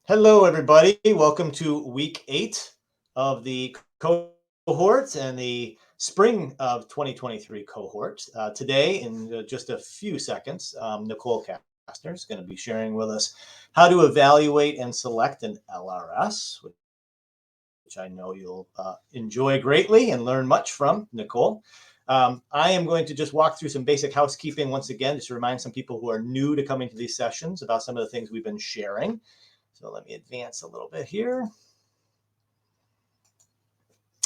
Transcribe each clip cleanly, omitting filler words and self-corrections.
Hello, everybody. Welcome to week 8 of the cohort and the spring of 2023 cohort. Today, in just a few seconds, Nicole Kastner is going to be sharing with us how to evaluate and select an LRS, which I know you'll enjoy greatly and learn much from, Nicole. I am going to just walk through some basic housekeeping once again, just to remind some people who are new to coming to these sessions about some of the things we've been sharing. So let me advance a little bit here.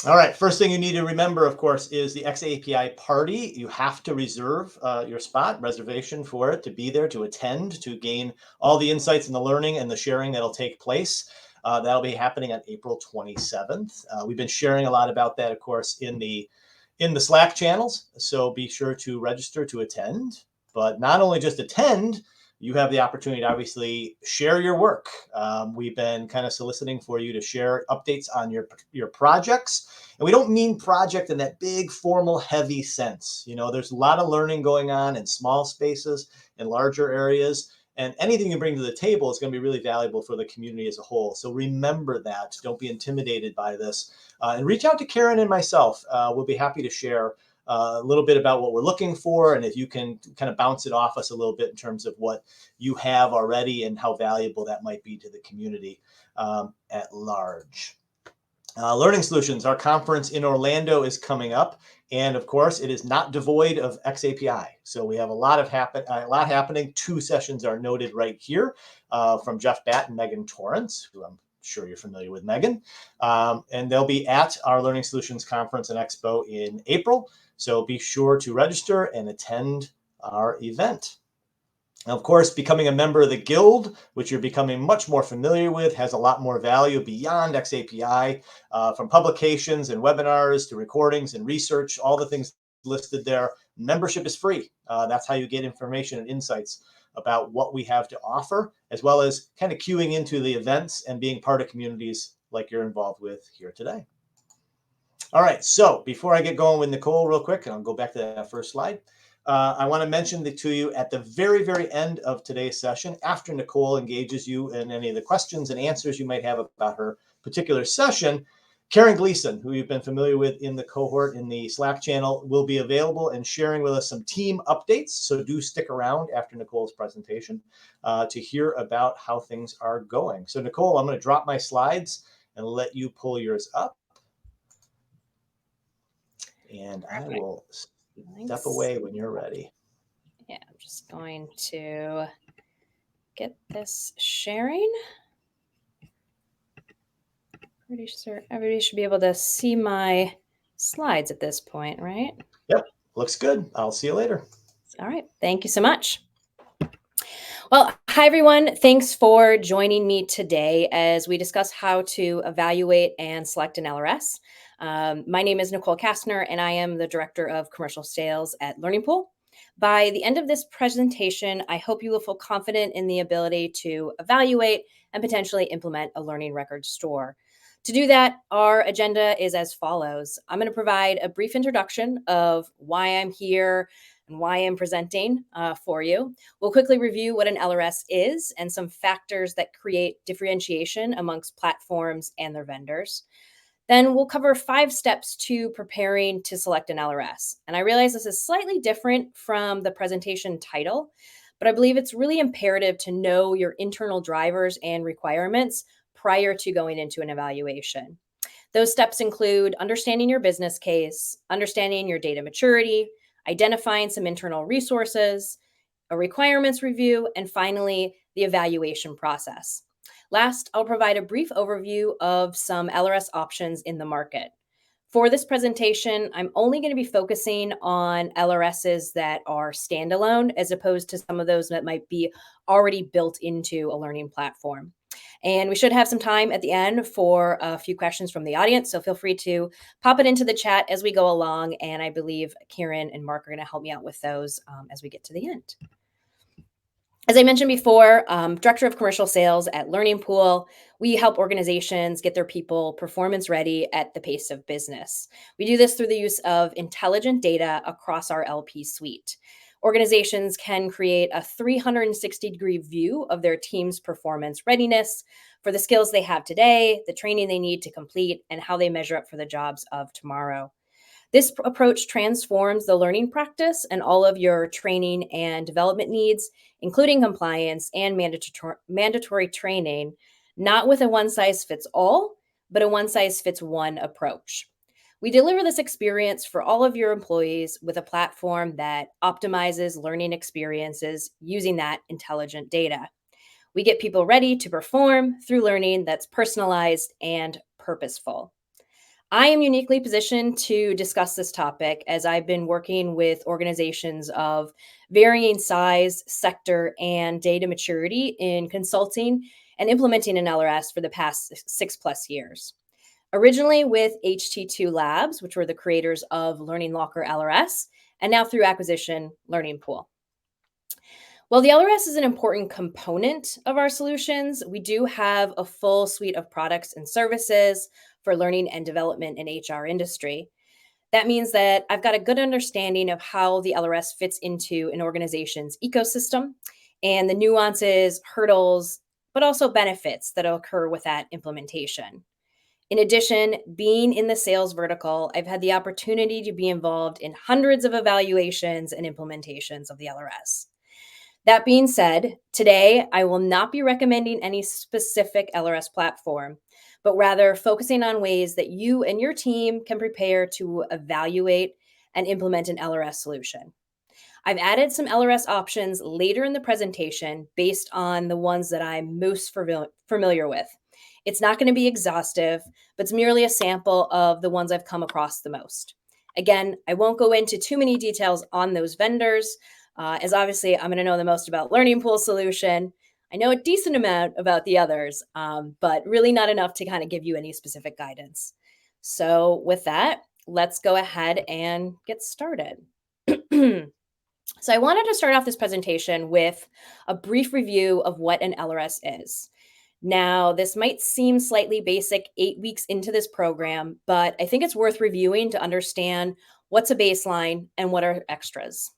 All right, first thing you need to remember, of course, is the xAPI party. You have to reserve your spot, reservation for it, to be there, to attend, to gain all the insights and the learning and the sharing that'll take place. That'll be happening on April 27th. We've been sharing a lot about that, of course, in the Slack channels. So be sure to register to attend, but not only just attend, you have the opportunity to obviously share your work. We've been kind of soliciting for you to share updates on your projects. And we don't mean project in that big, formal, heavy sense. You know, there's a lot of learning going on in small spaces and larger areas. And anything you bring to the table is going to be really valuable for the community as a whole. So remember that. Don't be intimidated by this. And reach out to Karen and myself. We'll be happy to share a little bit about what we're looking for, and if you can kind of bounce it off us a little bit in terms of what you have already and how valuable that might be to the community at large. Learning Solutions, our conference in Orlando is coming up. And of course, it is not devoid of xAPI. So we have a lot happening. 2 sessions are noted right here from Jeff Batt and Megan Torrance, who I'm sure you're familiar with, Megan. And they'll be at our Learning Solutions Conference and Expo in April. So be sure to register and attend our event. Now, of course, becoming a member of the Guild, which you're becoming much more familiar with, has a lot more value beyond xAPI, from publications and webinars to recordings and research, all the things listed there. Membership is free. That's how you get information and insights about what we have to offer, as well as kind of queuing into the events and being part of communities like you're involved with here today. All right, so before I get going with Nicole real quick, and I'll go back to that first slide, I want to mention to you at the very, very end of today's session, after Nicole engages you in any of the questions and answers you might have about her particular session, Karen Gleason, who you've been familiar with in the cohort in the Slack channel, will be available and sharing with us some team updates. So do stick around after Nicole's presentation to hear about how things are going. So Nicole, I'm going to drop my slides and let you pull yours up. And I will step away when you're ready. Yeah, I'm just going to get this sharing. Pretty sure everybody should be able to see my slides at this point, right? Yep, looks good. I'll see you later. All right, thank you so much. Well, hi everyone. Thanks for joining me today as we discuss how to evaluate and select an LRS. My name is Nicole Kastner, and I am the Director of Commercial Sales at Learning Pool. By the end of this presentation, I hope you will feel confident in the ability to evaluate and potentially implement a learning record store. To do that, our agenda is as follows. I'm going to provide a brief introduction of why I'm here and why I'm presenting for you. We'll quickly review what an LRS is and some factors that create differentiation amongst platforms and their vendors. Then we'll cover 5 steps to preparing to select an LRS. And I realize this is slightly different from the presentation title, but I believe it's really imperative to know your internal drivers and requirements prior to going into an evaluation. Those steps include understanding your business case, understanding your data maturity, identifying some internal resources, a requirements review, and finally, the evaluation process. Last, I'll provide a brief overview of some LRS options in the market. For this presentation, I'm only going to be focusing on LRSs that are standalone as opposed to some of those that might be already built into a learning platform. And we should have some time at the end for a few questions from the audience. So feel free to pop it into the chat as we go along. And I believe Karen and Mark are going to help me out with those as we get to the end. As I mentioned before, Director of Commercial Sales at Learning Pool, we help organizations get their people performance ready at the pace of business. We do this through the use of intelligent data across our LP suite. Organizations can create a 360-degree view of their team's performance readiness for the skills they have today, the training they need to complete, and how they measure up for the jobs of tomorrow. This approach transforms the learning practice and all of your training and development needs, including compliance and mandatory training, not with a one size fits all, but a one size fits one approach. We deliver this experience for all of your employees with a platform that optimizes learning experiences using that intelligent data. We get people ready to perform through learning that's personalized and purposeful. I am uniquely positioned to discuss this topic as I've been working with organizations of varying size, sector, and data maturity in consulting and implementing an LRS for the past 6+ years. Originally with HT2 Labs, which were the creators of Learning Locker LRS, and now through acquisition, Learning Pool. While the LRS is an important component of our solutions, we do have a full suite of products and services for learning and development in HR industry. That means that I've got a good understanding of how the LRS fits into an organization's ecosystem and the nuances, hurdles, but also benefits that occur with that implementation. In addition, being in the sales vertical, I've had the opportunity to be involved in hundreds of evaluations and implementations of the LRS. That being said, today I will not be recommending any specific LRS platform, but rather focusing on ways that you and your team can prepare to evaluate and implement an LRS solution. I've added some LRS options later in the presentation based on the ones that I'm most familiar with. It's not going to be exhaustive, but it's merely a sample of the ones I've come across the most. Again, I won't go into too many details on those vendors, as obviously I'm going to know the most about Learning Pool solution. I know a decent amount about the others, but really not enough to kind of give you any specific guidance. So with that, let's go ahead and get started. So I wanted to start off this presentation with a brief review of what an LRS is. Now, this might seem slightly basic 8 weeks into this program, but I think it's worth reviewing to understand what's a baseline and what are extras.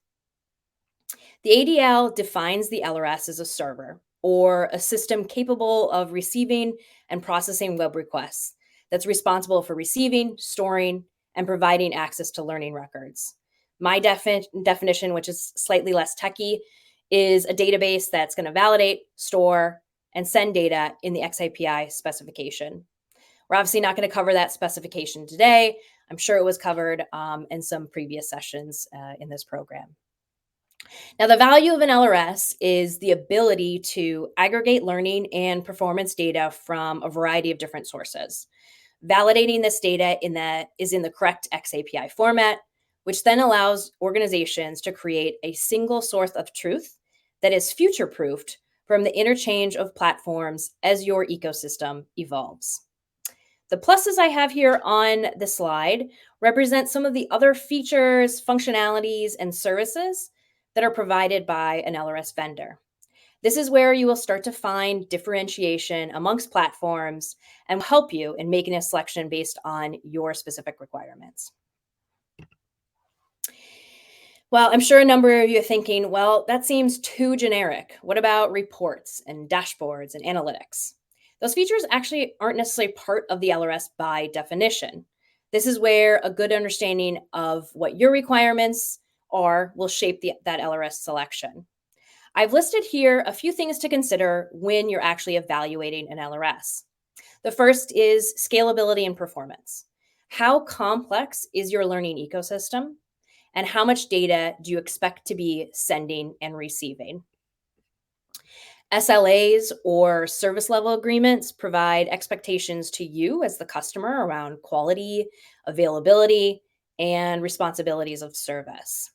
The ADL defines the LRS as a server, or a system capable of receiving and processing web requests that's responsible for receiving, storing, and providing access to learning records. My definition, which is slightly less techy, is a database that's going to validate, store, and send data in the xAPI specification. We're obviously not going to cover that specification today. I'm sure it was covered in some previous sessions in this program. Now, the value of an LRS is the ability to aggregate learning and performance data from a variety of different sources. Validating this data is in the correct xAPI format, which then allows organizations to create a single source of truth that is future-proofed from the interchange of platforms as your ecosystem evolves. The pluses I have here on the slide represent some of the other features, functionalities, and services that are provided by an LRS vendor. This is where you will start to find differentiation amongst platforms and will help you in making a selection based on your specific requirements. Well, I'm sure a number of you are thinking, well, that seems too generic. What about reports and dashboards and analytics? Those features actually aren't necessarily part of the LRS by definition. This is where a good understanding of what your requirements are will shape that LRS selection. I've listed here a few things to consider when you're actually evaluating an LRS. The first is scalability and performance. How complex is your learning ecosystem? And how much data do you expect to be sending and receiving? SLAs or service level agreements provide expectations to you as the customer around quality, availability, and responsibilities of service.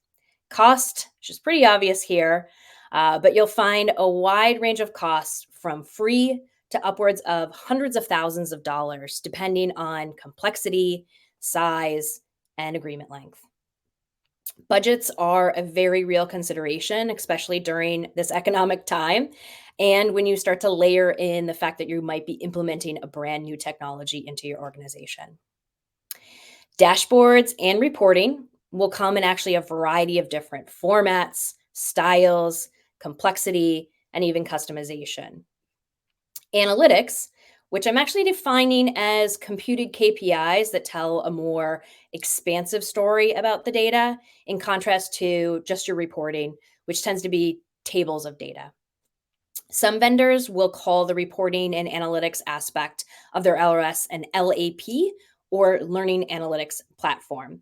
Cost, which is pretty obvious here, but you'll find a wide range of costs from free to upwards of hundreds of thousands of dollars, depending on complexity, size, and agreement length. Budgets are a very real consideration, especially during this economic time. And when you start to layer in the fact that you might be implementing a brand new technology into your organization. Dashboards and reporting will come in actually a variety of different formats, styles, complexity, and even customization. Analytics which I'm actually defining as computed KPIs that tell a more expansive story about the data, in contrast to just your reporting, which tends to be tables of data. Some vendors will call the reporting and analytics aspect of their LRS an LAP, or Learning Analytics Platform.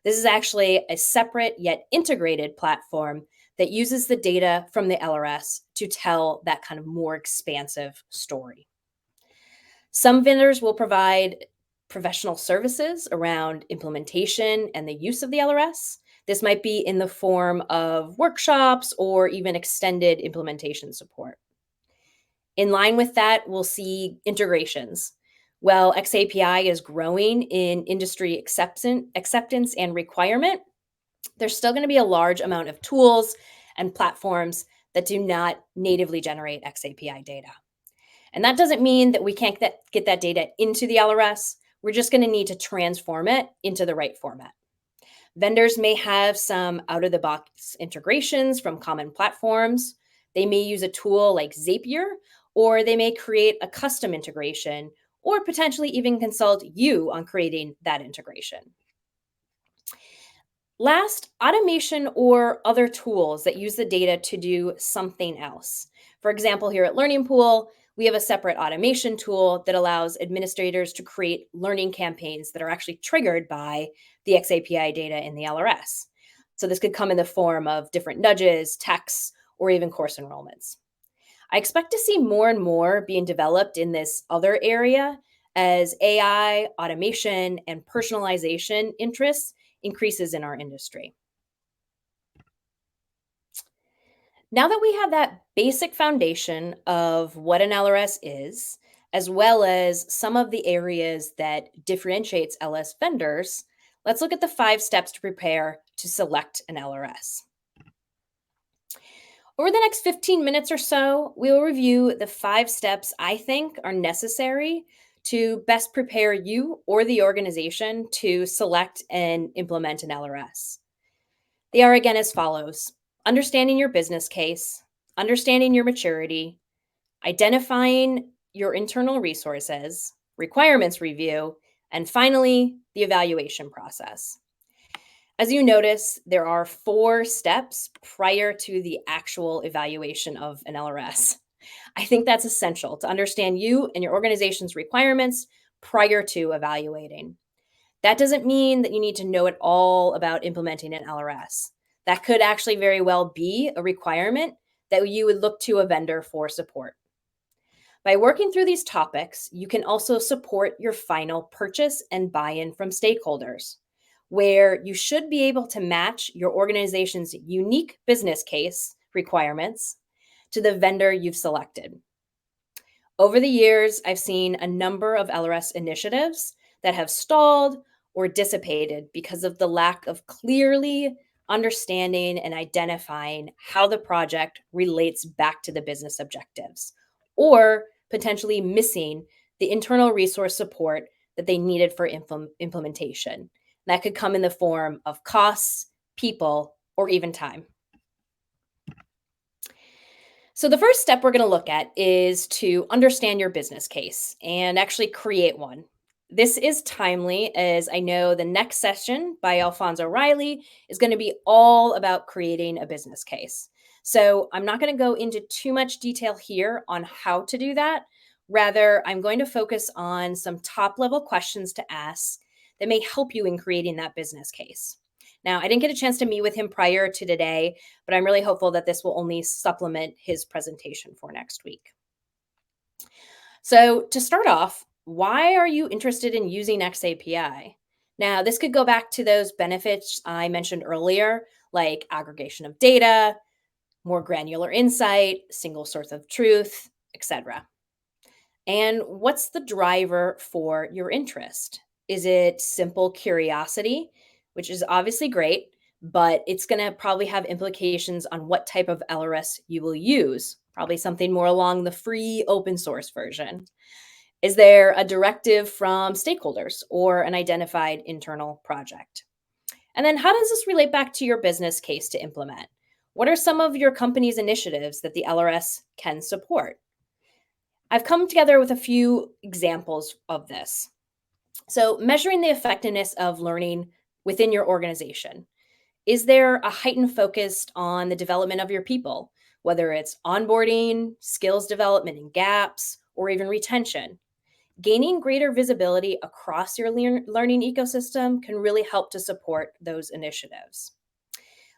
This is actually a separate yet integrated platform that uses the data from the LRS to tell that kind of more expansive story. Some vendors will provide professional services around implementation and the use of the LRS. This might be in the form of workshops or even extended implementation support. In line with that, we'll see integrations. Well, xAPI is growing in industry acceptance and requirement. There's still going to be a large amount of tools and platforms that do not natively generate xAPI data. And that doesn't mean that we can't get that data into the LRS. We're just going to need to transform it into the right format. Vendors may have some out-of-the-box integrations from common platforms. They may use a tool like Zapier, or they may create a custom integration, or potentially even consult you on creating that integration. Last, automation or other tools that use the data to do something else. For example, here at Learning Pool, we have a separate automation tool that allows administrators to create learning campaigns that are actually triggered by the xAPI data in the LRS. So this could come in the form of different nudges, texts, or even course enrollments. I expect to see more and more being developed in this other area as AI, automation, and personalization interests increases in our industry. Now that we have that basic foundation of what an LRS is, as well as some of the areas that differentiates LS vendors, let's look at the 5 steps to prepare to select an LRS. Over the next 15 minutes or so, we will review the 5 steps I think are necessary to best prepare you or the organization to select and implement an LRS. They are again as follows: understanding your business case, understanding your maturity, identifying your internal resources, requirements review, and finally, the evaluation process. As you notice, there are 4 steps prior to the actual evaluation of an LRS. I think that's essential to understand you and your organization's requirements prior to evaluating. That doesn't mean that you need to know it all about implementing an LRS. That could actually very well be a requirement that you would look to a vendor for support. By working through these topics, you can also support your final purchase and buy-in from stakeholders, where you should be able to match your organization's unique business case requirements to the vendor you've selected. Over the years, I've seen a number of LRS initiatives that have stalled or dissipated because of the lack of clearly understanding and identifying how the project relates back to the business objectives, or potentially missing the internal resource support that they needed for implementation. That could come in the form of costs, people, or even time. So the first step we're going to look at is to understand your business case and actually create one. This is timely, as I know the next session by Alfonso Riley is going to be all about creating a business case. So I'm not going to go into too much detail here on how to do that. Rather, I'm going to focus on some top-level questions to ask that may help you in creating that business case. Now, I didn't get a chance to meet with him prior to today, but I'm really hopeful that this will only supplement his presentation for next week. So to start off, why are you interested in using xAPI? Now, this could go back to those benefits I mentioned earlier, like aggregation of data, more granular insight, single source of truth, etc. And what's the driver for your interest? Is it simple curiosity, which is obviously great, but it's going to probably have implications on what type of LRS you will use, probably something more along the free open source version. Is there a directive from stakeholders or an identified internal project? And then how does this relate back to your business case to implement? What are some of your company's initiatives that the LRS can support? I've come together with a few examples of this. So, measuring the effectiveness of learning within your organization. Is there a heightened focus on the development of your people, whether it's onboarding, skills development and gaps, or even retention? Gaining greater visibility across your learning ecosystem can really help to support those initiatives.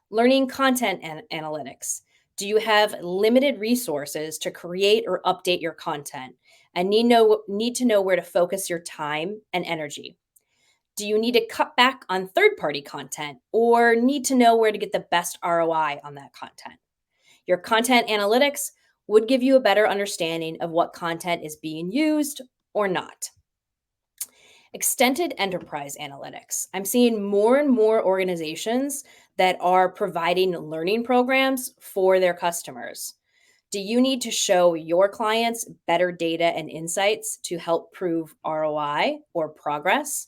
Learning content analytics. Do you have limited resources to create or update your content and need to know where to focus your time and energy? Do you need to cut back on third party content or need to know where to get the best ROI on that content? Your content analytics would give you a better understanding of what content is being used or not. Extended enterprise analytics. I'm seeing more and more organizations that are providing learning programs for their customers. Do you need to show your clients better data and insights to help prove ROI or progress?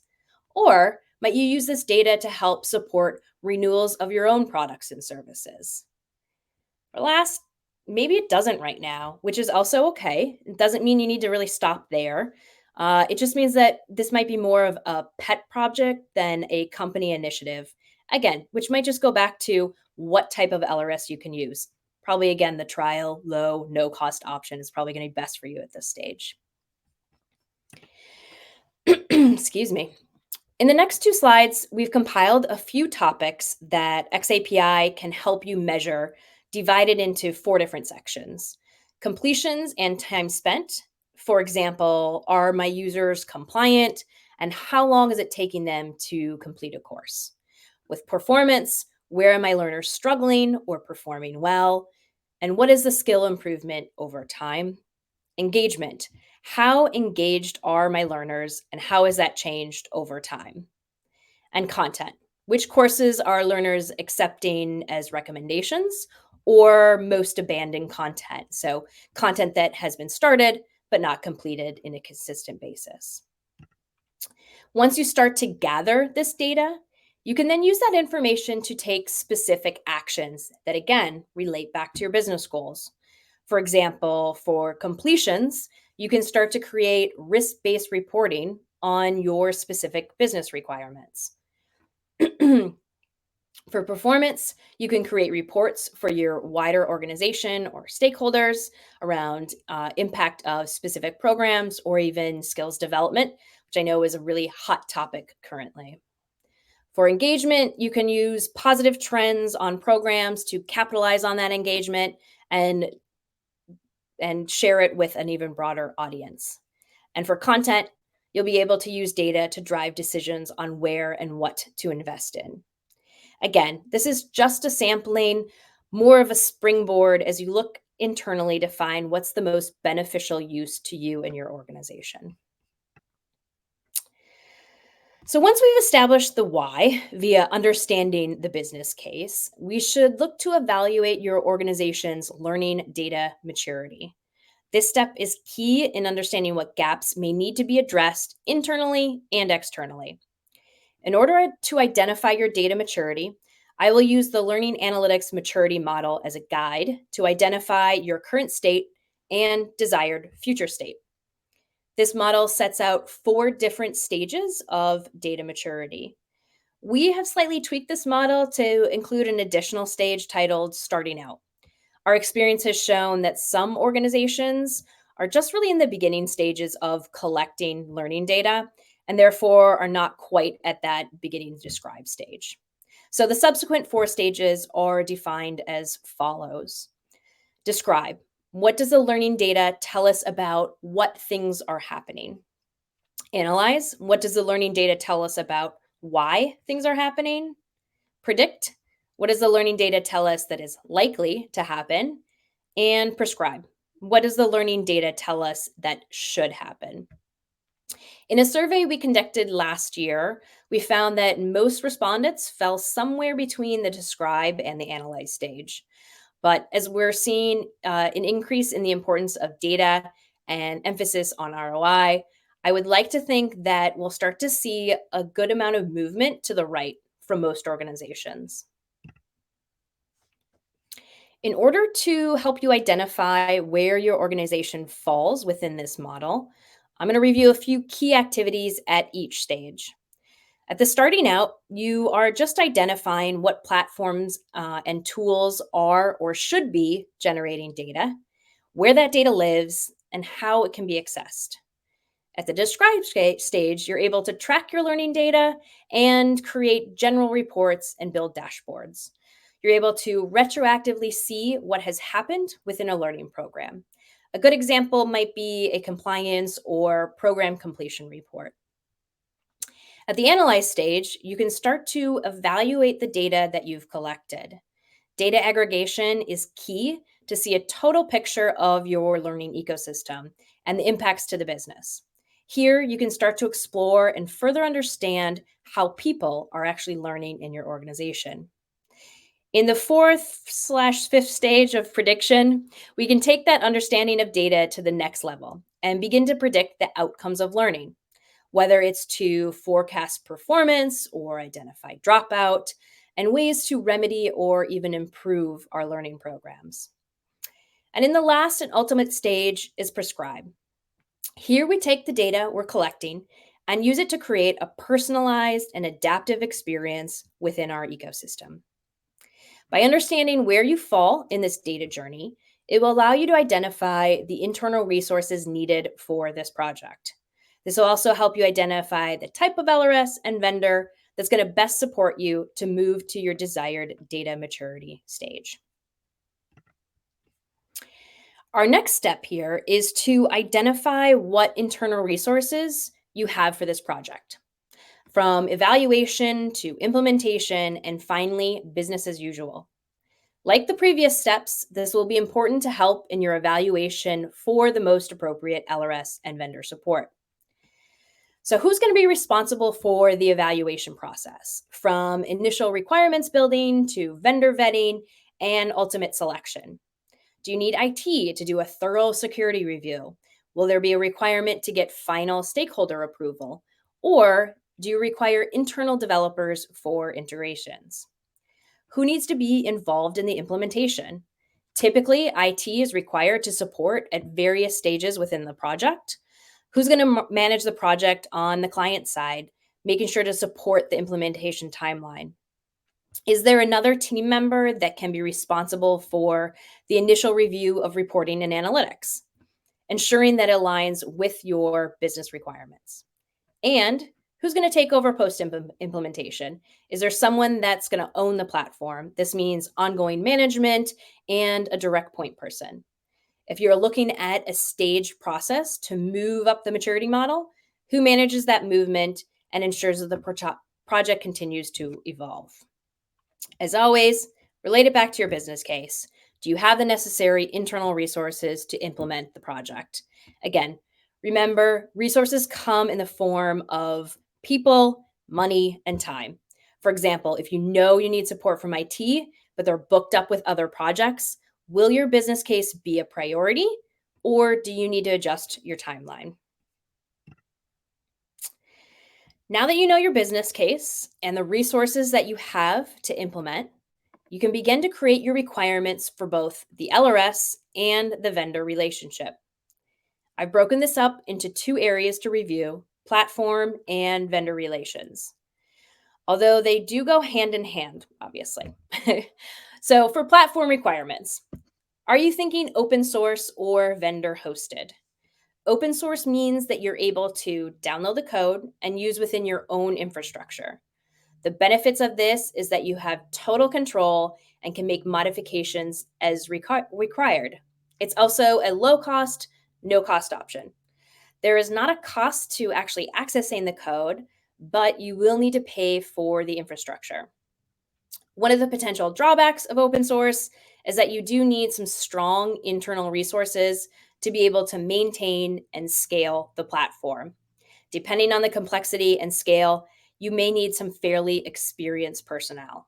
Or might you use this data to help support renewals of your own products and services? Or last, maybe it doesn't right now, which is also okay. It doesn't mean you need to really stop there. It just means that this might be more of a pet project than a company initiative. Again, which might just go back to what type of LRS you can use. Probably, again, the trial, low, no cost option is probably going to be best for you at this stage. Excuse me. In the next two slides, we've compiled a few topics that xAPI can help you measure, divided into four different sections. Completions and time spent. For example, are my users compliant and how long is it taking them to complete a course? With performance, where are my learners struggling or performing well? And what is the skill improvement over time? Engagement. How engaged are my learners and how has that changed over time? And content. Which courses are learners accepting as recommendations or most abandoned content? So, content that has been started but not completed in a consistent basis. Once you start to gather this data, you can then use that information to take specific actions that, again, relate back to your business goals. For example, for completions, you can start to create risk based reporting on your specific business requirements. For performance, you can create reports for your wider organization or stakeholders around impact of specific programs or even skills development, which I know is a really hot topic currently. For engagement, you can use positive trends on programs to capitalize on that engagement and share it with an even broader audience. And for content, you'll be able to use data to drive decisions on where and what to invest in. Again, this is just a sampling, more of a springboard as you look internally to find what's the most beneficial use to you and your organization. So once we've established the why via understanding the business case, we should look to evaluate your organization's learning data maturity. This step is key in understanding what gaps may need to be addressed internally and externally. In order to identify your data maturity, I will use the Learning Analytics Maturity Model as a guide to identify your current state and desired future state. This model sets out 4 different stages of data maturity. We have slightly tweaked this model to include an additional stage titled Starting Out. Our experience has shown that some organizations are just really in the beginning stages of collecting learning data and therefore are not quite at that beginning to describe stage. So the subsequent 4 stages are defined as follows. Describe. What does the learning data tell us about what things are happening? Analyze. What does the learning data tell us about why things are happening? Predict. What does the learning data tell us that is likely to happen? And prescribe. What does the learning data tell us that should happen? In a survey we conducted last year, we found that most respondents fell somewhere between the describe and the analyze stage. But as we're seeing an increase in the importance of data and emphasis on ROI, I would like to think that we'll start to see a good amount of movement to the right from most organizations. In order to help you identify where your organization falls within this model, I'm going to review a few key activities at each stage. At the starting out, you are just identifying what platforms and tools are or should be generating data, where that data lives, and how it can be accessed. At the describe stage, you're able to track your learning data and create general reports and build dashboards. You're able to retroactively see what has happened within a learning program. A good example might be a compliance or program completion report. At the analyze stage, you can start to evaluate the data that you've collected. Data aggregation is key to see a total picture of your learning ecosystem and the impacts to the business. Here, you can start to explore and further understand how people are actually learning in your organization. In the fourth/fifth stage of prediction, we can take that understanding of data to the next level and begin to predict the outcomes of learning, whether it's to forecast performance or identify dropout, and ways to remedy or even improve our learning programs. And in the last and ultimate stage is prescribe. Here we take the data we're collecting and use it to create a personalized and adaptive experience within our ecosystem. By understanding where you fall in this data journey, it will allow you to identify the internal resources needed for this project. This will also help you identify the type of LRS and vendor that's going to best support you to move to your desired data maturity stage. Our next step here is to identify what internal resources you have for this project, from evaluation to implementation, and finally, business as usual. Like the previous steps, this will be important to help in your evaluation for the most appropriate LRS and vendor support. So, who's going to be responsible for the evaluation process, from initial requirements building to vendor vetting and ultimate selection? Do you need IT to do a thorough security review? Will there be a requirement to get final stakeholder approval? Or do you require internal developers for integrations? Who needs to be involved in the implementation? Typically, IT is required to support at various stages within the project. Who's going to manage the project on the client side, making sure to support the implementation timeline? Is there another team member that can be responsible for the initial review of reporting and analytics, ensuring that it aligns with your business requirements? And who's going to take over post implementation? Is there someone that's going to own the platform? This means ongoing management and a direct point person. If you're looking at a staged process to move up the maturity model, who manages that movement and ensures that the project continues to evolve? As always, relate it back to your business case. Do you have the necessary internal resources to implement the project? Again, remember, resources come in the form of people, money, and time. For example, if you know you need support from IT, but they're booked up with other projects, will your business case be a priority, or do you need to adjust your timeline? Now that you know your business case and the resources that you have to implement, you can begin to create your requirements for both the LRS and the vendor relationship. I've broken this up into two areas to review: platform and vendor relations, although they do go hand in hand, obviously. So, for platform requirements, are you thinking open source or vendor hosted? Open source means that you're able to download the code and use within your own infrastructure. The benefits of this is that you have total control and can make modifications as required. It's also a low cost, no cost option. There is not a cost to actually accessing the code, but you will need to pay for the infrastructure. One of the potential drawbacks of open source is that you do need some strong internal resources to be able to maintain and scale the platform. Depending on the complexity and scale, you may need some fairly experienced personnel.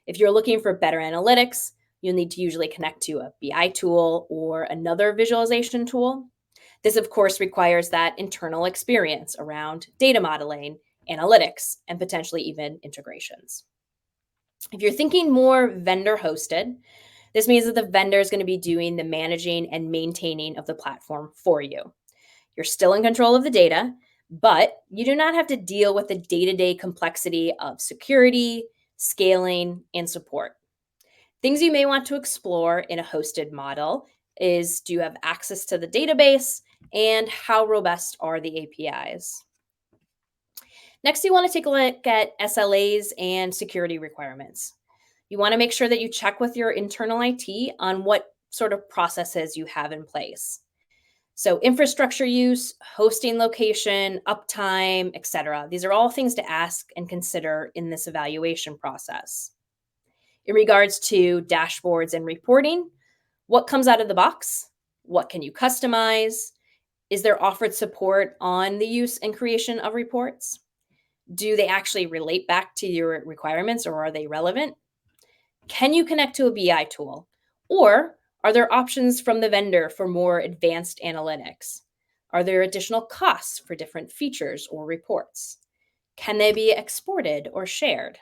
If you're looking for better analytics, you'll need to usually connect to a BI tool or another visualization tool. This, of course, requires that internal experience around data modeling, analytics, and potentially even integrations. If you're thinking more vendor hosted, This means that the vendor is going to be doing the managing and maintaining of the platform for you. You're still in control of the data, but you do not have to deal with the day-to-day complexity of security, scaling, and support. Things you may want to explore in a hosted model is, do you have access to the database, and how robust are the APIs? Next, you want to take a look at SLAs and security requirements. You want to make sure that you check with your internal IT on what sort of processes you have in place. So infrastructure use, hosting location, uptime, etc. These are all things to ask and consider in this evaluation process. In regards to dashboards and reporting, what comes out of the box? What can you customize? Is there offered support on the use and creation of reports? Do they actually relate back to your requirements, or are they relevant? Can you connect to a BI tool? Or are there options from the vendor for more advanced analytics? Are there additional costs for different features or reports? Can they be exported or shared?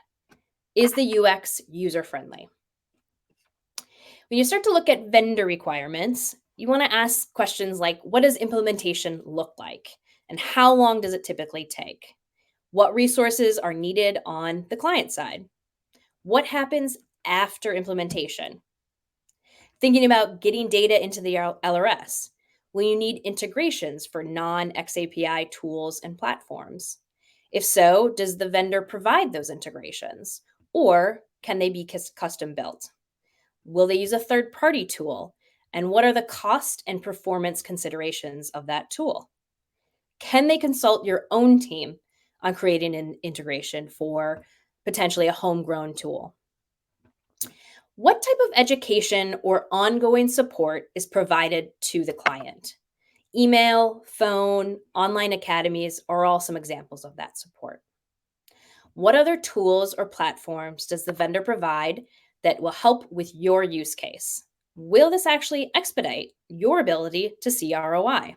Is the UX user-friendly? When you start to look at vendor requirements, you want to ask questions like, what does implementation look like? And how long does it typically take? What resources are needed on the client side? What happens after implementation? Thinking about getting data into the LRS, will you need integrations for non-xAPI tools and platforms? If so, does the vendor provide those integrations? Or can they be custom built? Will they use a third-party tool? And what are the cost and performance considerations of that tool? Can they consult your own team on creating an integration for potentially a homegrown tool? What type of education or ongoing support is provided to the client? Email, phone, online academies are all some examples of that support. What other tools or platforms does the vendor provide that will help with your use case? Will this actually expedite your ability to see ROI?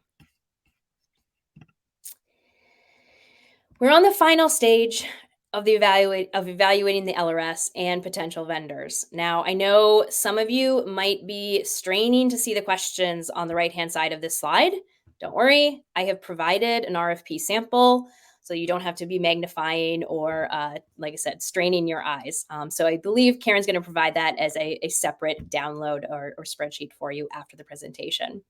We're on the final stage of evaluating the LRS and potential vendors. Now, I know some of you might be straining to see the questions on the right-hand side of this slide. Don't worry, I have provided an RFP sample, so you don't have to be magnifying or, like I said, straining your eyes. So I believe Karen's going to provide that as a separate download or spreadsheet for you after the presentation.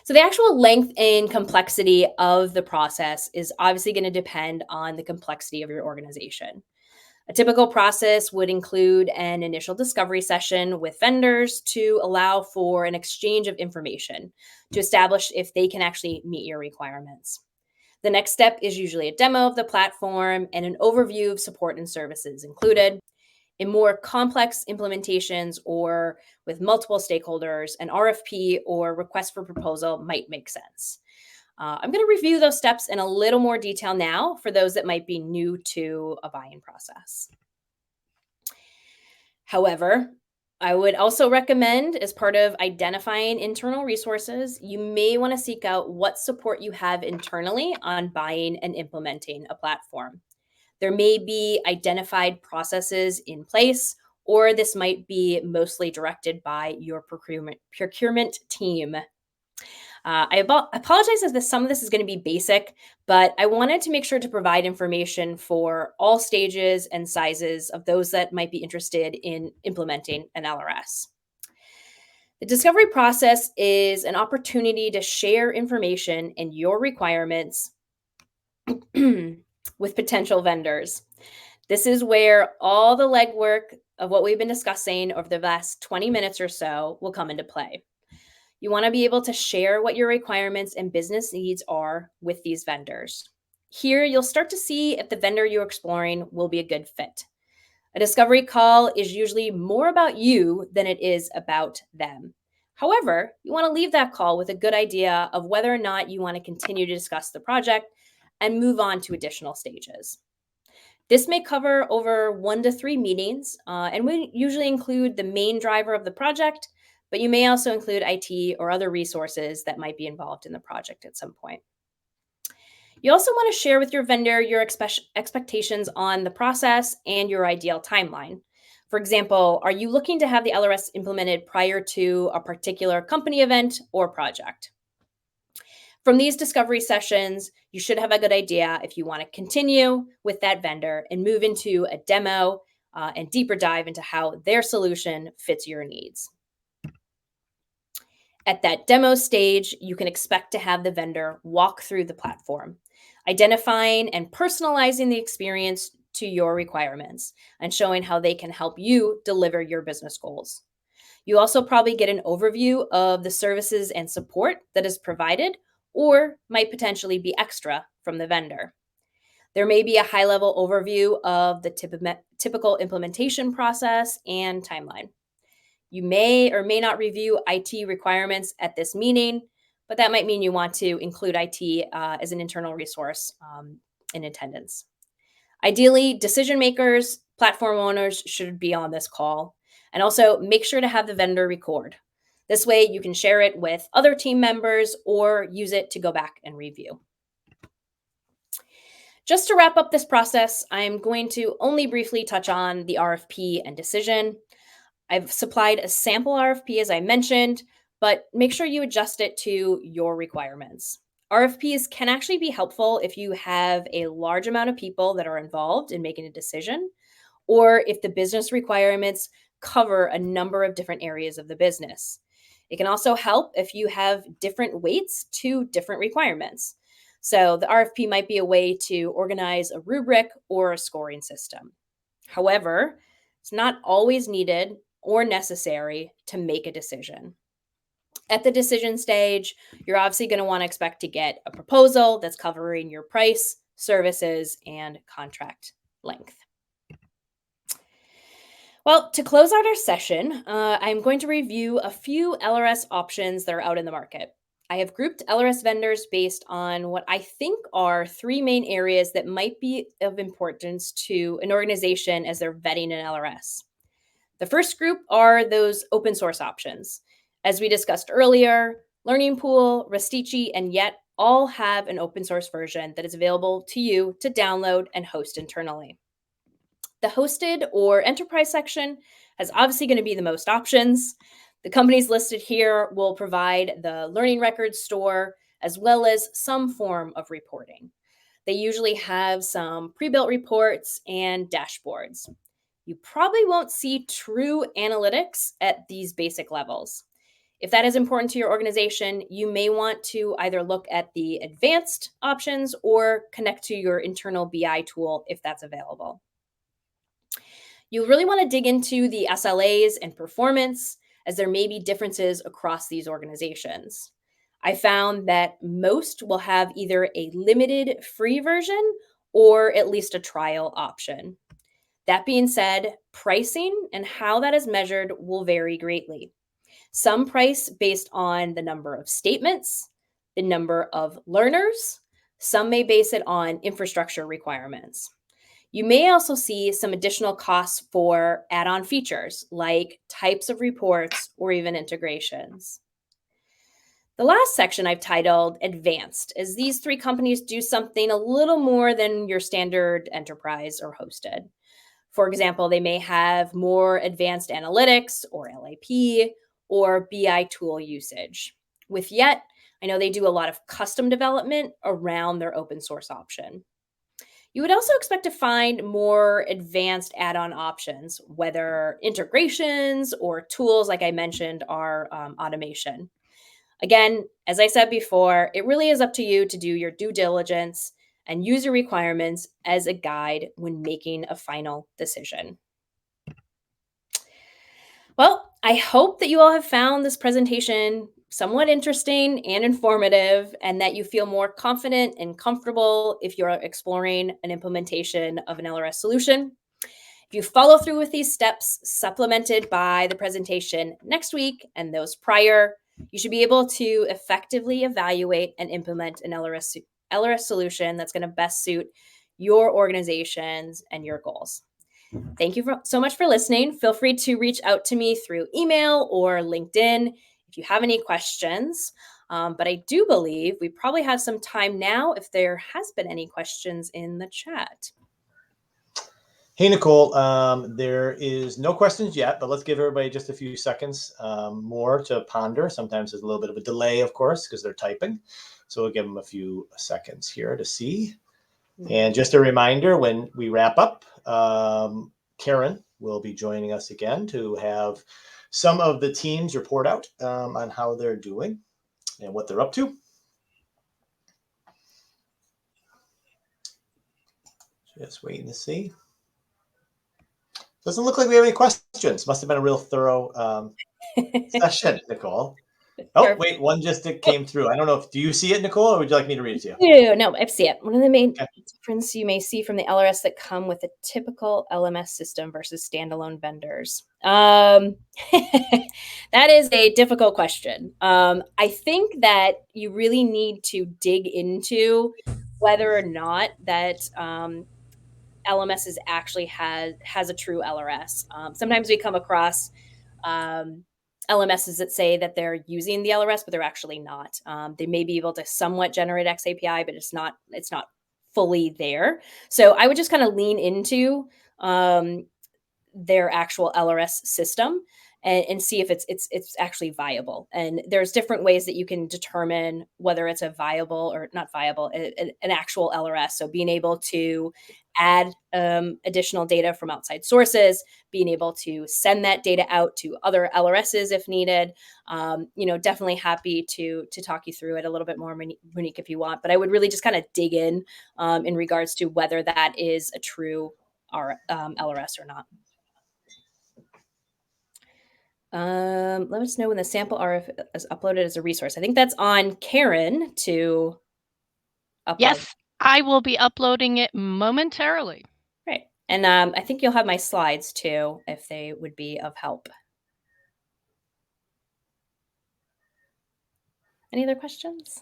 So the actual length and complexity of the process is obviously going to depend on the complexity of your organization. A typical process would include an initial discovery session with vendors to allow for an exchange of information to establish if they can actually meet your requirements. The next step is usually a demo of the platform and an overview of support and services included. In more complex implementations or with multiple stakeholders, an RFP or request for proposal might make sense. I'm going to review those steps in a little more detail now for those that might be new to a buy-in process. However, I would also recommend, as part of identifying internal resources, you may want to seek out what support you have internally on buying and implementing a platform. There may be identified processes in place, or this might be mostly directed by your procurement team. I apologize if some of this is going to be basic, but I wanted to make sure to provide information for all stages and sizes of those that might be interested in implementing an LRS. The discovery process is an opportunity to share information and your requirements with potential vendors. This is where all the legwork of what we've been discussing over the last 20 minutes or so will come into play. You want to be able to share what your requirements and business needs are with these vendors. Here, you'll start to see if the vendor you're exploring will be a good fit. A discovery call is usually more about you than it is about them. However, you want to leave that call with a good idea of whether or not you want to continue to discuss the project and move on to additional stages. This may cover over 1 to 3 meetings, and we usually include the main driver of the project, but you may also include IT or other resources that might be involved in the project at some point. You also want to share with your vendor your expectations on the process and your ideal timeline. For example, are you looking to have the LRS implemented prior to a particular company event or project? From these discovery sessions, you should have a good idea if you want to continue with that vendor and move into a demo and deeper dive into how their solution fits your needs. At that demo stage, you can expect to have the vendor walk through the platform, identifying and personalizing the experience to your requirements and showing how they can help you deliver your business goals. You also probably get an overview of the services and support that is provided or might potentially be extra from the vendor. There may be a high level overview of the typical implementation process and timeline. You may or may not review IT requirements at this meeting, but that might mean you want to include IT as an internal resource in attendance. Ideally, decision makers, platform owners should be on this call. And also make sure to have the vendor record. This way you can share it with other team members or use it to go back and review. Just to wrap up this process, I'm going to only briefly touch on the RFP and decision. I've supplied a sample RFP, as I mentioned, but make sure you adjust it to your requirements. RFPs can actually be helpful if you have a large amount of people that are involved in making a decision, or if the business requirements cover a number of different areas of the business. It can also help if you have different weights to different requirements. So the RFP might be a way to organize a rubric or a scoring system. However, it's not always needed or necessary to make a decision. At the decision stage, you're obviously going to want to expect to get a proposal that's covering your price, services, and contract length. Well, to close out our session, I'm going to review a few LRS options that are out in the market. I have grouped LRS vendors based on what I think are three main areas that might be of importance to an organization as they're vetting an LRS. The first group are those open source options. As we discussed earlier, Learning Pool, Rustici, and Yet all have an open source version that is available to you to download and host internally. The hosted or enterprise section is obviously going to be the most options. The companies listed here will provide the learning records store as well as some form of reporting. They usually have some pre-built reports and dashboards. You probably won't see true analytics at these basic levels. If that is important to your organization, you may want to either look at the advanced options or connect to your internal BI tool if that's available. You'll really want to dig into the SLAs and performance, as there may be differences across these organizations. I found that most will have either a limited free version or at least a trial option. That being said, pricing and how that is measured will vary greatly. Some price based on the number of statements, the number of learners. Some may base it on infrastructure requirements. You may also see some additional costs for add-on features like types of reports or even integrations. The last section I've titled Advanced, as these three companies do something a little more than your standard enterprise or hosted. For example, they may have more advanced analytics or LAP or BI tool usage. With Yet, I know they do a lot of custom development around their open source option. You would also expect to find more advanced add-on options, whether integrations or tools, like I mentioned, are automation. Again, as I said before, it really is up to you to do your due diligence and use your requirements as a guide when making a final decision. Well, I hope that you all have found this presentation somewhat interesting and informative, and that you feel more confident and comfortable if you're exploring an implementation of an LRS solution. If you follow through with these steps supplemented by the presentation next week and those prior, you should be able to effectively evaluate and implement an LRS solution that's going to best suit your organizations and your goals. Thank you so much for listening. Feel free to reach out to me through email or LinkedIn if you have any questions. But I do believe we probably have some time now if there has been any questions in the chat. Hey, Nicole, there is no questions yet, but let's give everybody just a few seconds more to ponder. Sometimes there's a little bit of a delay, of course, because they're typing. So we'll give them a few seconds here to see. And just a reminder, when we wrap up, Karen will be joining us again to have some of the teams report out on how they're doing and what they're up to. Just waiting to see. Doesn't look like we have any questions. Must have been a real thorough session, Nicole. Oh, wait, one just came through. I don't know if, do you see it, Nicole, or would you like me to read it to you? No, I see it. One of the main Okay. differences you may see from the LRS that come with a typical LMS system versus standalone vendors. That is a difficult question. I think that you really need to dig into whether or not that LMS actually has a true LRS. Sometimes we come across LMSs that say that they're using the LRS, but they're actually not. They may be able to somewhat generate xAPI, but it's not fully there. So I would just kind of lean into their actual LRS system and see if it's actually viable. And there's different ways that you can determine whether it's a viable or not viable, an actual LRS. So being able to add additional data from outside sources, being able to send that data out to other LRSs if needed. Definitely happy to talk you through it a little bit more, Monique, if you want. But I would really just kind of dig in regards to whether that is a true LRS or not. Let us know when the sample RF is uploaded as a resource. I think that's on Karen to upload. Yes, I will be uploading it momentarily. Right. And I think you'll have my slides too, if they would be of help. Any other questions?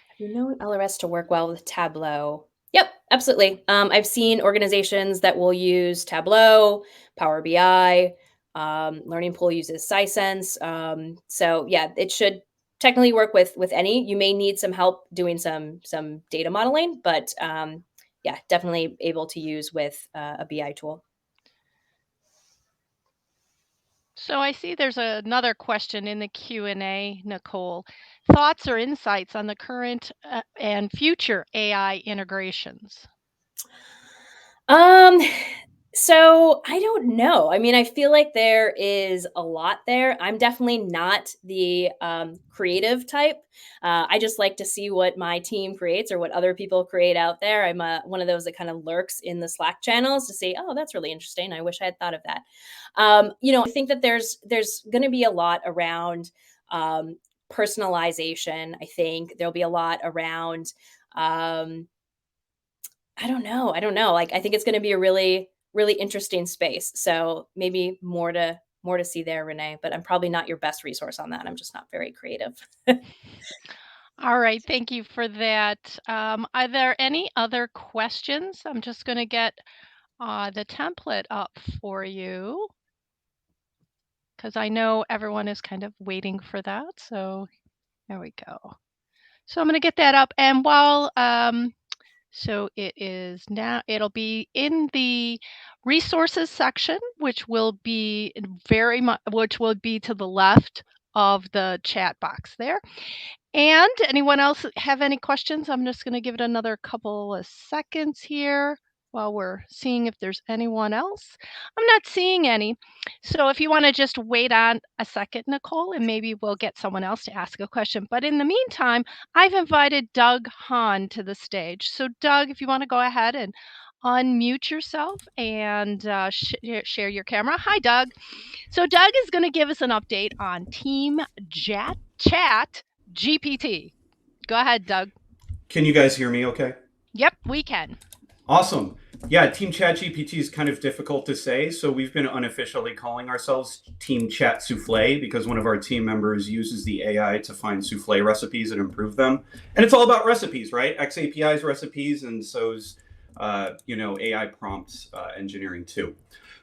Have you known LRS to work well with Tableau? Yep, absolutely. I've seen organizations that will use Tableau, Power BI, Learning Pool uses Sisense. So yeah, it should technically work with any. You may need some help doing some data modeling, but yeah, definitely able to use with a BI tool. So I see there's another question in the Q&A, Nicole. Thoughts or insights on the current and future AI integrations? So I don't know. I mean, I feel like there is a lot there. I'm definitely not the creative type. I just like to see what my team creates or what other people create out there. I'm one of those that kind of lurks in the Slack channels to say, "Oh, that's really interesting. I wish I had thought of that." I think that there's going to be a lot around personalization. I think there'll be a lot around. I don't know. Like, I think it's going to be a really interesting space. So maybe more to see there, Renee, but I'm probably not your best resource on that. I'm just not very creative. All right, thank you for that. Are there any other questions? I'm just going to get the template up for you because I know everyone is kind of waiting for that. So there we go. So I'm going to get that up. And while so it is now, it'll be in the resources section, which will be which will be to the left of the chat box there. And anyone else have any questions? I'm just going to give it another couple of seconds here while we're seeing if there's anyone else. I'm not seeing any. So if you want to just wait on a second, Nicole, and maybe we'll get someone else to ask a question. But in the meantime, I've invited Doug Hahn to the stage. So Doug, if you want to go ahead and unmute yourself and share your camera. Hi, Doug. So Doug is going to give us an update on Team Chat GPT. Go ahead, Doug. Can you guys hear me okay? Yep, we can. Awesome. Yeah, Team Chat GPT is kind of difficult to say, so we've been unofficially calling ourselves Team Chat Souffle because one of our team members uses the AI to find souffle recipes and improve them. And it's all about recipes, right? xAPI's recipes, and so's AI prompts engineering too.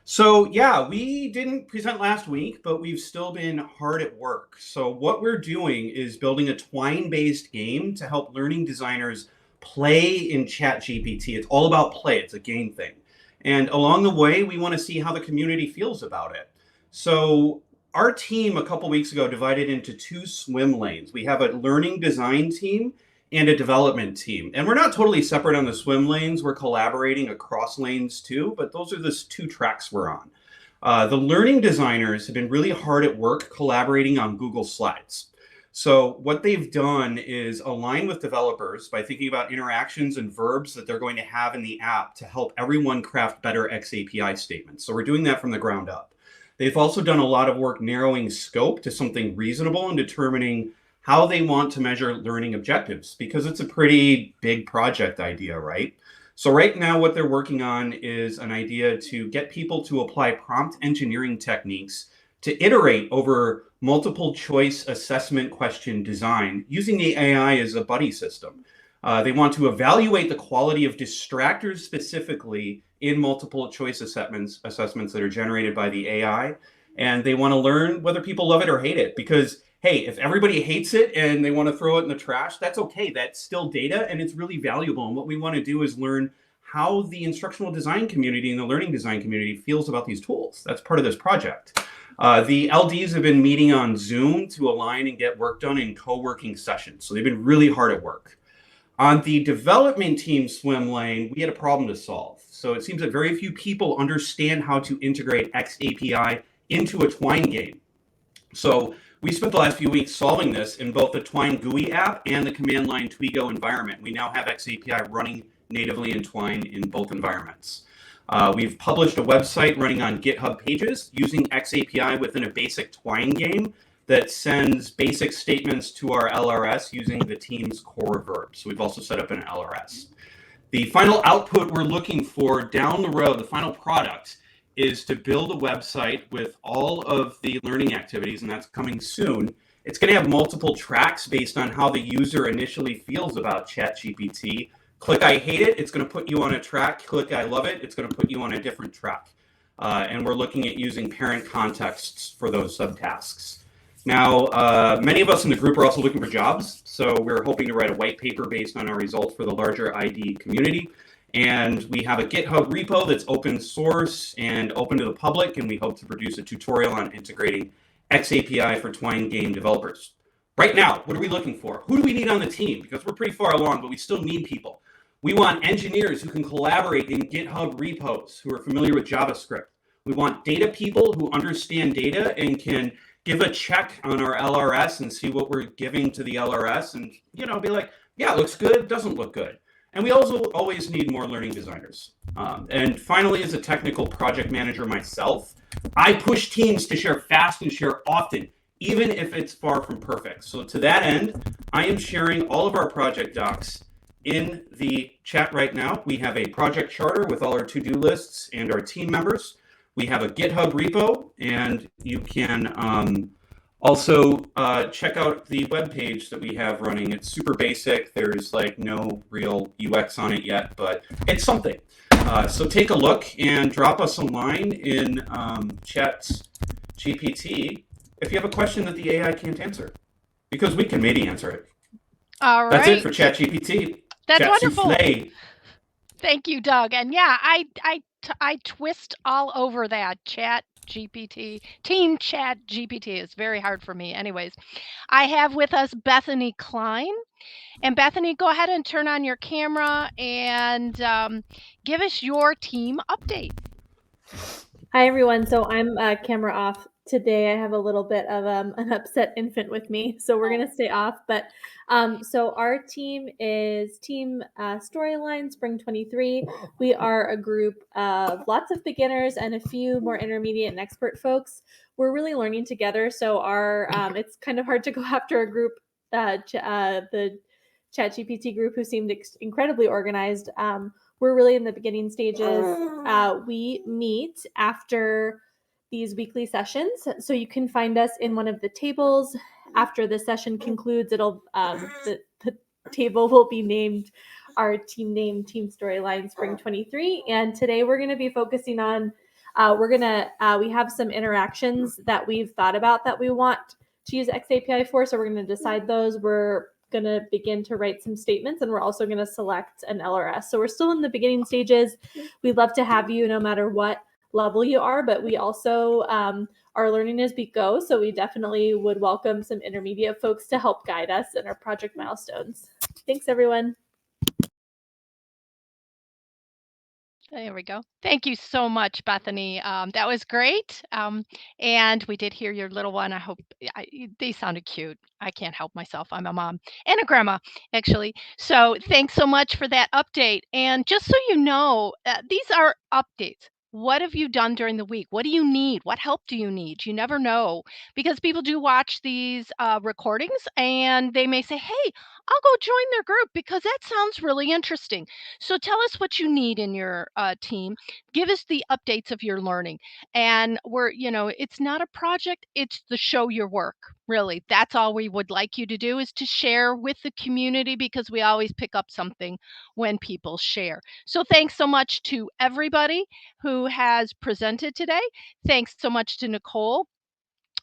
So yeah, we didn't present last week, but we've still been hard at work. So what we're doing is building a twine-based game to help learning designers play in ChatGPT. It's all about play. It's a game thing. And along the way, we want to see how the community feels about it. So our team a couple weeks ago divided into 2 swim lanes. We have a learning design team and a development team. And we're not totally separate on the swim lanes. We're collaborating across lanes too, but those are the 2 tracks we're on. The learning designers have been really hard at work collaborating on Google Slides. So what they've done is align with developers by thinking about interactions and verbs that they're going to have in the app to help everyone craft better xAPI statements. So we're doing that from the ground up. They've also done a lot of work narrowing scope to something reasonable and determining how they want to measure learning objectives, because it's a pretty big project idea, right? So right now what they're working on is an idea to get people to apply prompt engineering techniques to iterate over multiple choice assessment question design using the AI as a buddy system. They want to evaluate the quality of distractors specifically in multiple choice assessments that are generated by the AI. And they want to learn whether people love it or hate it, because hey, if everybody hates it and they want to throw it in the trash, that's okay. That's still data and it's really valuable. And what we want to do is learn how the instructional design community and the learning design community feels about these tools. That's part of this project. The LDs have been meeting on Zoom to align and get work done in co-working sessions. So they've been really hard at work. On the development team swim lane, we had a problem to solve. So it seems that very few people understand how to integrate xAPI into a Twine game. So we spent the last few weeks solving this in both the Twine GUI app and the command line Twigo environment. We now have xAPI running natively in Twine in both environments. We've published a website running on GitHub pages using xAPI within a basic Twine game that sends basic statements to our LRS using the team's core verbs. So we've also set up an LRS. The final output we're looking for down the road, the final product, is to build a website with all of the learning activities, and that's coming soon. It's going to have multiple tracks based on how the user initially feels about ChatGPT. Click I hate it, it's going to put you on a track. Click I love it, it's going to put you on a different track. And we're looking at using parent contexts for those subtasks. Now, many of us in the group are also looking for jobs, so we're hoping to write a white paper based on our results for the larger ID community. And we have a GitHub repo that's open source and open to the public, and we hope to produce a tutorial on integrating xAPI for Twine game developers. Right now, what are we looking for? Who do we need on the team? Because we're pretty far along, but we still need people. We want engineers who can collaborate in GitHub repos, who are familiar with JavaScript. We want data people who understand data and can give a check on our LRS and see what we're giving to the LRS and, be like, yeah, it looks good, doesn't look good. And we also always need more learning designers. And finally, as a technical project manager myself, I push teams to share fast and share often, even if it's far from perfect. So to that end, I am sharing all of our project docs in the chat right now. We have a project charter with all our to-do lists and our team members. We have a GitHub repo, and you can also check out the webpage that we have running. It's super basic. There's no real UX on it yet, but it's something. So take a look and drop us a line in ChatGPT if you have a question that the AI can't answer, because we can maybe answer it. All right. That's it for ChatGPT. That's Chat wonderful. Soufflé. Thank you, Doug. And yeah, I twist all over that ChatGPT. Team ChatGPT is very hard for me. Anyways, I have with us Bethany Klein. And Bethany, go ahead and turn on your camera and give us your team update. Hi, everyone. So I'm camera off today. I have a little bit of an upset infant with me, so we're going to stay off. But so our team is Team Storyline Spring 23. We are a group of lots of beginners and a few more intermediate and expert folks. We're really learning together. So our it's kind of hard to go after a group, the ChatGPT group, who seemed incredibly organized. We're really in the beginning stages. We meet after these weekly sessions, so you can find us in one of the tables. After the session concludes, it'll the table will be named our team name, Team Storyline Spring 23. And today we're going to be focusing on we have some interactions that we've thought about that we want to use xAPI for, so we're going to decide those. We're going to begin to write some statements, and we're also going to select an LRS. So we're still in the beginning stages. We'd love to have you no matter what level you are, but we also are learning as we go. So we definitely would welcome some intermediate folks to help guide us in our project milestones. Thanks, everyone. There we go. Thank you so much, Bethany. That was great. And we did hear your little one. I hope they sounded cute. I can't help myself. I'm a mom and a grandma, actually. So thanks so much for that update. And just so you know, these are updates. What have you done during the week? What do you need? What help do you need? You never know, because people do watch these recordings and they may say, hey, I'll go join their group because that sounds really interesting. So tell us what you need in your team. Give us the updates of your learning. And it's not a project, it's the show your work. Really, that's all we would like you to do, is to share with the community, because we always pick up something when people share. So thanks so much to everybody who has presented today. Thanks so much to Nicole,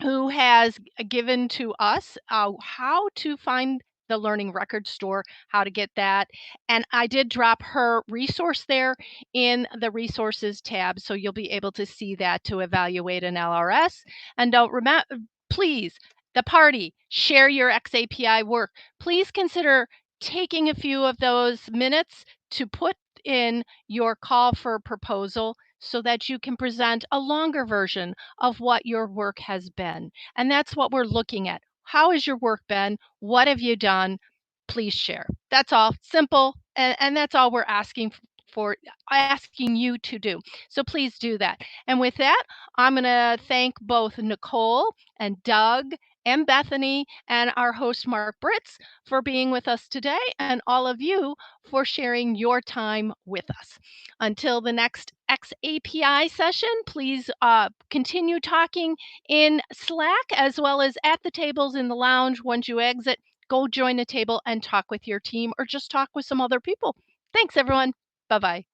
who has given to us how to find the Learning Record Store, how to get that. And I did drop her resource there in the resources tab, so you'll be able to see that to evaluate an LRS. And don't remember, please, the party, share your xAPI work. Please consider taking a few of those minutes to put in your call for proposal so that you can present a longer version of what your work has been. And that's what we're looking at. How has your work been? What have you done? Please share. That's all. Simple. And that's all we're asking you to do. So please do that. And with that, I'm going to thank both Nicole and Doug and Bethany and our host Mark Britz for being with us today, and all of you for sharing your time with us. Until the next xAPI session, please continue talking in Slack as well as at the tables in the lounge. Once you exit, go join a table and talk with your team, or just talk with some other people. Thanks, everyone. Bye-bye.